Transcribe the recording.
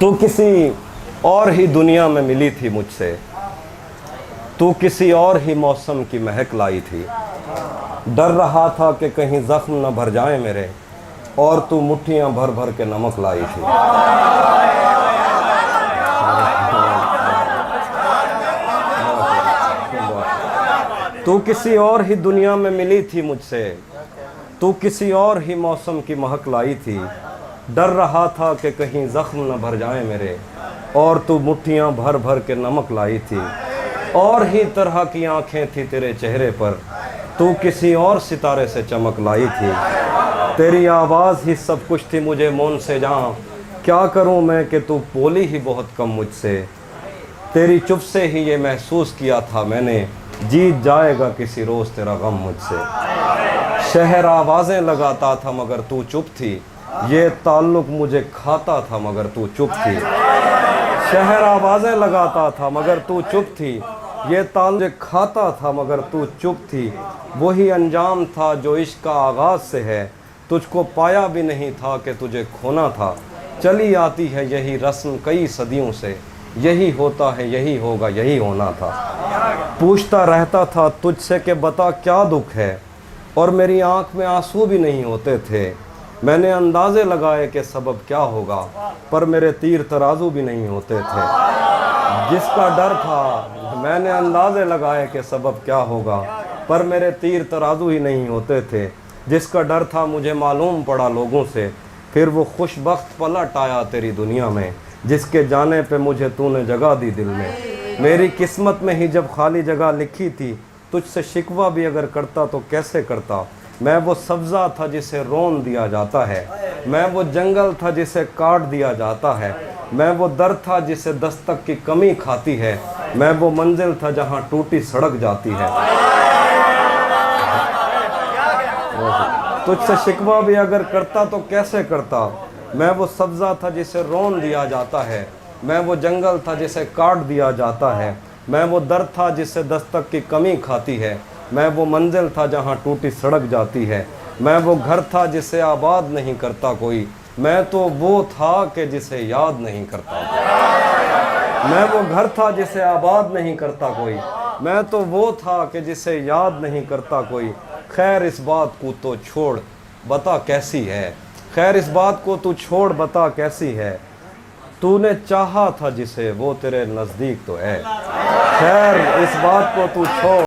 तू किसी और ही दुनिया में मिली थी मुझसे, तू किसी और ही मौसम की महक लाई थी। डर रहा था कि कहीं जख्म न भर जाए मेरे, और तू मुट्ठियां भर भर के नमक लाई थी। तू किसी और ही दुनिया में मिली थी मुझसे, तू किसी और ही मौसम की महक लाई थी। डर रहा था कि कहीं जख्म न भर जाए मेरे, और तू मुट्ठियां भर भर के नमक लाई थी। और ही तरह की आंखें थी तेरे चेहरे पर, तू किसी और सितारे से चमक लाई थी। तेरी आवाज़ ही सब कुछ थी मुझे मौन से जहाँ, क्या करूँ मैं कि तू बोली ही बहुत कम मुझसे। तेरी चुप से ही ये महसूस किया था मैंने, जीत जाएगा किसी रोज़ तेरा गम मुझसे। शहर आवाज़ें लगाता था मगर तू चुप थी, ये ताल्लुक़ मुझे खाता था मगर तू चुप थी। शहर आवाज़ें लगाता था मगर तू चुप थी, ये ताल्लुक़ मुझे खाता था मगर तू चुप थी। वही अंजाम था जो इश्क का आगाज़ से है, तुझको पाया भी नहीं था कि तुझे खोना था। चली आती है यही रस्म कई सदियों से, यही होता है यही होगा यही होना था। पूछता रहता था तुझसे कि बता क्या दुख है, और मेरी आंख में आंसू भी नहीं होते थे। मैंने अंदाज़े लगाए कि सबब क्या होगा, पर मेरे तीर तराजू भी नहीं होते थे। जिसका डर था मैंने अंदाज़े लगाए कि सबब क्या होगा, पर मेरे तीर तराजू ही नहीं होते थे। जिसका डर था मुझे मालूम पड़ा लोगों से, फिर वो खुशबख्त पलट आया तेरी दुनिया में, जिसके जाने पे मुझे तूने जगह दी दिल में। मेरी किस्मत में ही जब खाली जगह लिखी थी, तुझसे शिकवा भी अगर करता तो कैसे करता। मैं वो सब्ज़ा था जिसे रोन दिया जाता है, मैं वो जंगल था जिसे काट दिया जाता है। मैं वो दर था जिसे दस्तक की कमी खाती है, मैं वो मंजिल था जहाँ टूटी सड़क जाती है। तुझसे शिकवा भी अगर करता तो कैसे करता। मैं वो सब्ज़ा था जिसे रोन दिया जाता है, मैं वो जंगल था जिसे काट दिया जाता है। मैं वो दर था जिसे दस्तक की कमी खाती है, मैं वो मंजिल था जहाँ टूटी सड़क जाती है। मैं वो घर था जिसे आबाद नहीं करता कोई, मैं तो वो था कि जिसे याद नहीं करता। मैं वो घर था जिसे आबाद नहीं करता कोई, मैं तो वो था कि जिसे याद नहीं करता कोई। खैर इस बात को तो छोड़ बता कैसी है, खैर इस बात को तू छोड़ बता कैसी है। तूने चाहा था जिसे वो तेरे नज़दीक तो है, खैर इस बात को तू छोड़।